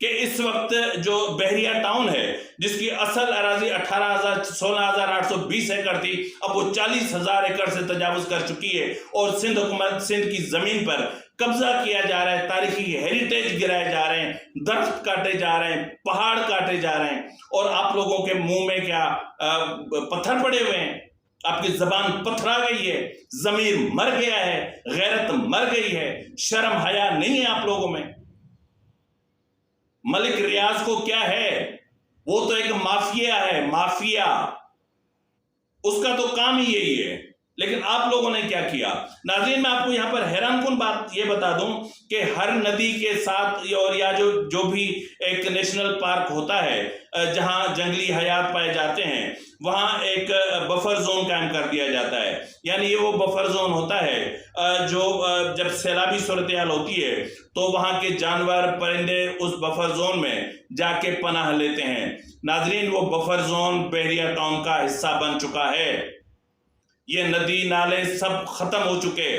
کہ اس وقت جو بحریہ ٹاؤن ہے جس کی اصل اراضی 16,820 ایکڑ تھی، اب وہ 40,000 ایکڑ سے تجاوز کر چکی ہے، اور سندھ حکومت سندھ کی زمین پر قبضہ کیا جا رہا ہے، تاریخی ہیریٹیج گرائے جا رہے ہیں، درخت کاٹے جا رہے ہیں، پہاڑ کاٹے جا رہے ہیں، اور آپ لوگوں کے منہ میں کیا پتھر پڑے ہوئے ہیں؟ آپ کی زبان پتھرا گئی ہے، ضمیر مر گیا ہے، غیرت مر گئی ہے، شرم حیا نہیں ہے آپ لوگوں میں۔ ملک ریاض کو کیا ہے؟ وہ تو ایک مافیا ہے، مافیا، اس کا تو کام ہی یہی ہے، لیکن آپ لوگوں نے کیا کیا؟ ناظرین، میں آپ کو یہاں پر حیران کن بات یہ بتا دوں کہ ہر ندی کے ساتھ اور یا جو بھی ایک نیشنل پارک ہوتا ہے جہاں جنگلی حیات پائے جاتے ہیں، وہاں ایک بفر زون قائم کر دیا جاتا ہے۔ یعنی یہ وہ بفر زون ہوتا ہے جو جب سیلابی صورتحال ہوتی ہے تو وہاں کے جانور پرندے اس بفر زون میں جا کے پناہ لیتے ہیں۔ ناظرین، وہ بفر زون بحریہ ٹاؤن کا حصہ بن چکا ہے۔ یہ ندی نالے سب ختم ہو چکے،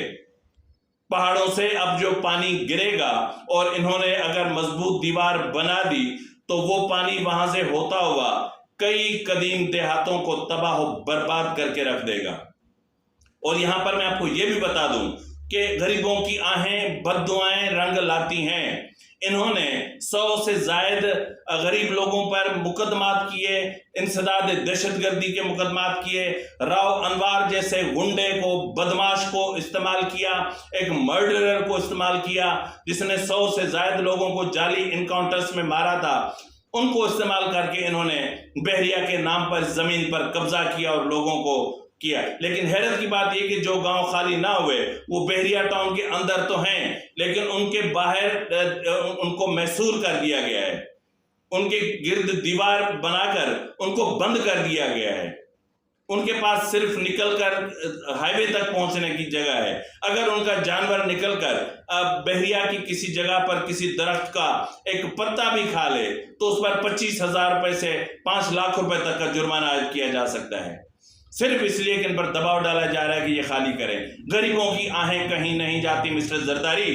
پہاڑوں سے اب جو پانی گرے گا، اور انہوں نے اگر مضبوط دیوار بنا دی تو وہ پانی وہاں سے ہوتا ہوا کئی قدیم دیہاتوں کو تباہ و برباد کر کے رکھ دے گا۔ اور یہاں پر میں آپ کو یہ بھی بتا دوں کہ غریبوں کی آہیں بد دعائیں رنگ لاتی ہیں۔ انہوں نے 100 سے زائد غریب لوگوں پر مقدمات کیے، انسداد دہشت گردی کے مقدمات کیے، راؤ انوار جیسے گنڈے کو، بدماش کو استعمال کیا، ایک مرڈرر کو استعمال کیا جس نے 100 سے زائد لوگوں کو جعلی انکاؤنٹرز میں مارا تھا، ان کو استعمال کر کے انہوں نے بحریہ کے نام پر زمین پر قبضہ کیا اور لوگوں کو کیا۔ لیکن حیرت کی بات یہ کہ جو گاؤں خالی نہ ہوئے وہ بحریہ ٹاؤن کے اندر تو ہیں، لیکن ان کے باہر ان کو محصور کر دیا گیا ہے، ان کے گرد دیوار بنا کر ان کو بند کر دیا گیا ہے۔ ان کے پاس صرف نکل کر ہائی وے تک پہنچنے کی جگہ ہے۔ اگر ان کا جانور نکل کر بحریہ کی کسی جگہ پر کسی درخت کا ایک پتا بھی کھا لے تو اس پر 25,000 روپے سے 5 لاکھ روپے تک کا جرمانہ عائد کیا جا سکتا ہے، صرف اس لیے کہ ان پر دباؤ ڈالا جا رہا ہے کہ یہ خالی کریں۔ غریبوں کی آہیں کہیں نہیں جاتی مسٹر زرداری،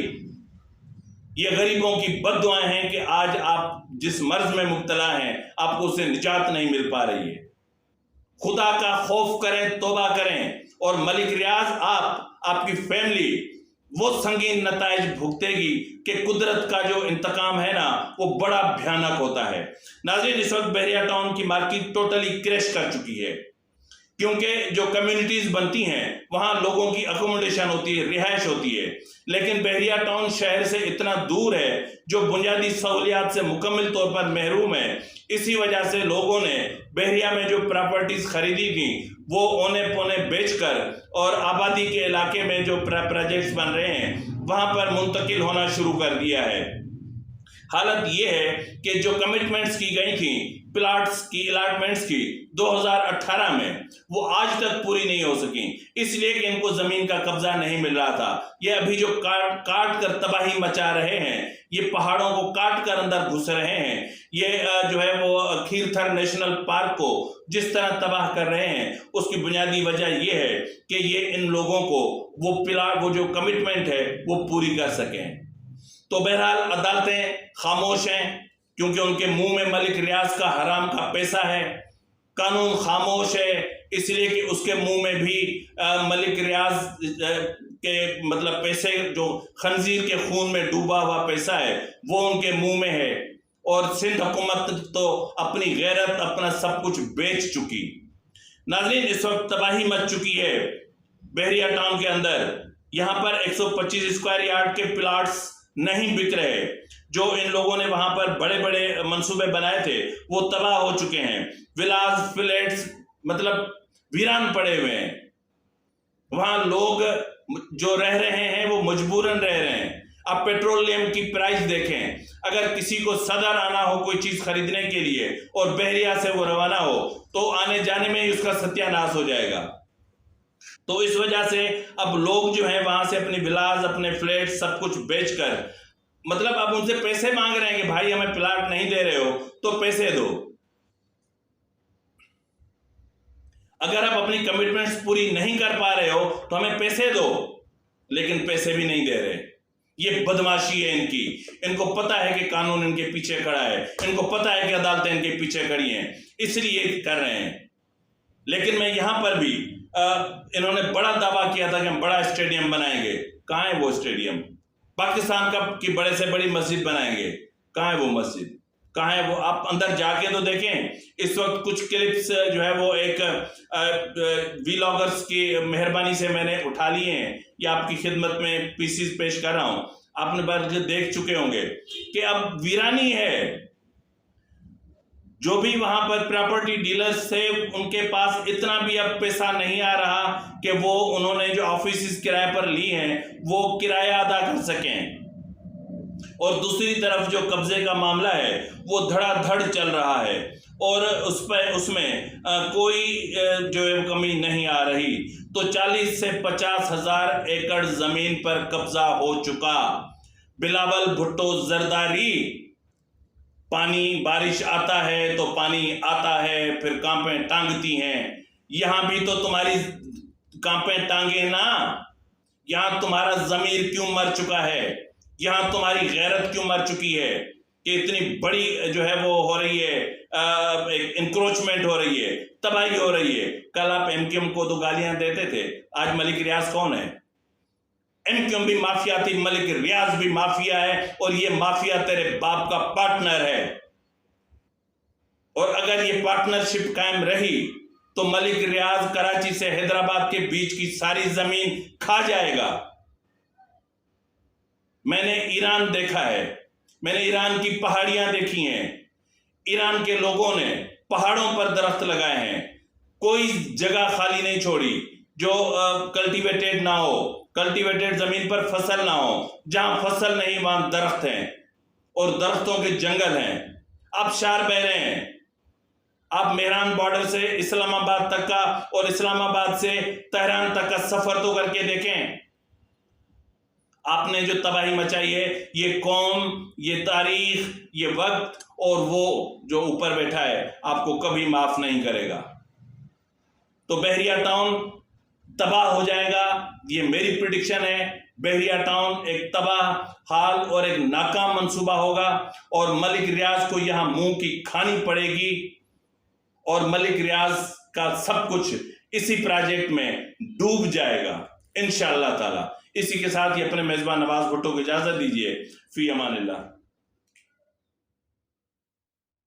یہ غریبوں کی بد دعائیں ہیں کہ آج آپ جس مرض میں مبتلا ہیں آپ کو اسے نجات نہیں مل پا رہی ہے۔ خدا کا خوف کریں، توبہ کریں، اور ملک ریاض آپ کی فیملی وہ سنگین نتائج بھگتے گی کہ قدرت کا جو انتقام ہے نا وہ بڑا بھیانک ہوتا ہے۔ ناظرین، اس وقت بحریہ ٹاؤن کی مارکیٹ ٹوٹلی کریش کر چکی ہے، کیونکہ جو کمیونٹیز بنتی ہیں وہاں لوگوں کی اکوموڈیشن ہوتی ہے، رہائش ہوتی ہے، لیکن بحریہ ٹاؤن شہر سے اتنا دور ہے، جو بنیادی سہولیات سے مکمل طور پر محروم ہے۔ اسی وجہ سے لوگوں نے بحریہ میں جو پراپرٹیز خریدی تھیں وہ اونے پونے بیچ کر اور آبادی کے علاقے میں جو پروجیکٹس بن رہے ہیں وہاں پر منتقل ہونا شروع کر دیا ہے۔ حالت یہ ہے کہ جو کمٹمنٹس کی گئی تھیں پلاٹس کی الاٹمنٹس کی 2018 میں، وہ آج تک پوری نہیں ہو سکیں، اس لیے کہ ان کو زمین کا قبضہ نہیں مل رہا تھا۔ یہ ابھی جو کاٹ کر تباہی مچا رہے ہیں، یہ پہاڑوں کو کاٹ کر اندر گھس رہے ہیں، یہ جو ہے وہ کھیرتھر نیشنل پارک کو جس طرح تباہ کر رہے ہیں، اس کی بنیادی وجہ یہ ہے کہ یہ ان لوگوں کو وہ جو کمٹمنٹ ہے وہ پوری کر سکیں۔ تو بہرحال عدالتیں خاموش ہیں کیونکہ ان کے منہ میں ملک ریاض کا حرام کا پیسہ ہے، قانون خاموش ہے اس لیے کہ اس کے منہ میں بھی ملک ریاض کے مطلب پیسے جو خنزیر کے خون میں ڈوبا ہوا پیسہ ہے وہ ان کے منہ میں ہے، اور سندھ حکومت تو اپنی غیرت اپنا سب کچھ بیچ چکی۔ ناظرین، اس وقت تباہی مچ چکی ہے بحریہ ٹاؤن کے اندر، یہاں پر 125 اسکوائر یارڈ کے پلاٹس نہیں بک رہے، جو ان لوگوں نے وہاں پر بڑے بڑے منصوبے بنائے تھے وہ تباہ ہو چکے ہیں، ولاز فلیٹس مطلب ویران پڑے ہوئے ہیں، وہاں لوگ جو رہ رہے ہیں وہ مجبوراً رہ رہے ہیں۔ اب پیٹرولیم کی پرائز دیکھیں، اگر کسی کو صدر آنا ہو کوئی چیز خریدنے کے لیے اور بحریہ سے وہ روانہ ہو تو آنے جانے میں اس کا ستیہ ناش ہو جائے گا۔ تو اس وجہ سے اب لوگ جو ہیں وہاں سے اپنی ولاز اپنے فلیٹ سب کچھ بیچ کر مطلب اب ان سے پیسے مانگ رہے ہیں کہ بھائی ہمیں پلاٹ نہیں دے رہے ہو تو پیسے دو، اگر آپ اپنی کمٹمنٹس پوری نہیں کر پا رہے ہو تو ہمیں پیسے دو، لیکن پیسے بھی نہیں دے رہے۔ یہ بدماشی ہے ان کی. ان کو پتا ہے کہ قانون ان کے پیچھے کھڑا ہے, ان کو پتا ہے کہ عدالتیں ان کے پیچھے کھڑی ہیں, اس لیے کر رہے ہیں. لیکن میں یہاں پر بھی انہوں نے بڑا دعویٰ کیا تھا کہ ہم بڑا اسٹیڈیم بنائیں گے. کہاں ہے وہ اسٹیڈیم؟ پاکستان کی بڑے سے بڑی مسجد بنائیں گے. کہاں ہے وہ مسجد؟ کہاں ہے وہ؟ آپ اندر جا کے تو دیکھیں. اس وقت کچھ کلپس جو ہے وہ ایک ویلاگرز کی مہربانی سے میں نے اٹھا لیے ہیں, یہ آپ کی خدمت میں پیسز پیش کر رہا ہوں. آپ نے دیکھ چکے ہوں گے کہ اب ویرانی ہے. جو بھی وہاں پر پراپرٹی ڈیلرز تھے ان کے پاس اتنا بھی اب پیسہ نہیں آ رہا کہ وہ انہوں نے جو آفیسز کرائے پر لی ہیں وہ کرایہ ادا کر سکیں. اور دوسری طرف جو قبضے کا معاملہ ہے وہ دھڑا دھڑ چل رہا ہے, اور اس میں کوئی جو ہے کمی نہیں آ رہی. تو 40 سے 50 ہزار ایکڑ زمین پر قبضہ ہو چکا. بلاول بھٹو زرداری, پانی بارش آتا ہے تو پانی آتا ہے, پھر کانپیں ٹانگتی ہیں. یہاں بھی تو تمہاری کانپیں ٹانگیں نا. یہاں تمہارا ضمیر کیوں مر چکا ہے؟ یہاں تمہاری غیرت کیوں مر چکی ہے کہ اتنی بڑی جو ہے وہ ہو رہی ہے, انکروچمنٹ ہو رہی ہے, تباہی ہو رہی ہے. کل آپ ایم کیو ایم کو تو گالیاں دیتے تھے, آج ملک ریاض کون ہے؟ ایم کیو ایم بھی مافیا تھی, ملک ریاض بھی مافیا ہے, اور یہ مافیا تیرے باپ کا پارٹنر ہے. اور اگر یہ پارٹنرشپ قائم رہی تو ملک ریاض کراچی سے حیدرآباد کے بیچ کی ساری زمین کھا جائے گا. میں نے ایران دیکھا ہے, میں نے ایران کی پہاڑیاں دیکھی ہیں. ایران کے لوگوں نے پہاڑوں پر درخت لگائے ہیں, کوئی جگہ خالی نہیں چھوڑی جو کلٹیویٹڈ نہ ہو, کلٹیویٹڈ زمین پر فصل نہ ہو. جہاں فصل نہیں وہاں درخت ہیں, اور درختوں کے جنگل ہیں. آپ شار بہ رہے ہیں. آپ مہران بارڈر سے اسلام آباد تک کا اور اسلام آباد سے تہران تک کا سفر تو کر کے دیکھیں. آپ نے جو تباہی مچائی ہے, یہ قوم, یہ تاریخ, یہ وقت اور وہ جو اوپر بیٹھا ہے آپ کو کبھی معاف نہیں کرے گا. تو بحریہ ٹاؤن تباہ ہو جائے گا, یہ میری پریڈکشن ہے. بحریہ ٹاؤن ایک تباہ حال اور ایک ناکام منصوبہ ہوگا, اور ملک ریاض کو یہاں منہ کی کھانی پڑے گی, اور ملک ریاض کا سب کچھ اسی پروجیکٹ میں ڈوب جائے گا انشاءاللہ تعالی. اسی کے ساتھ یہ اپنے میزبان نواز بھٹو کو اجازت دیجیے. فی امان اللہ.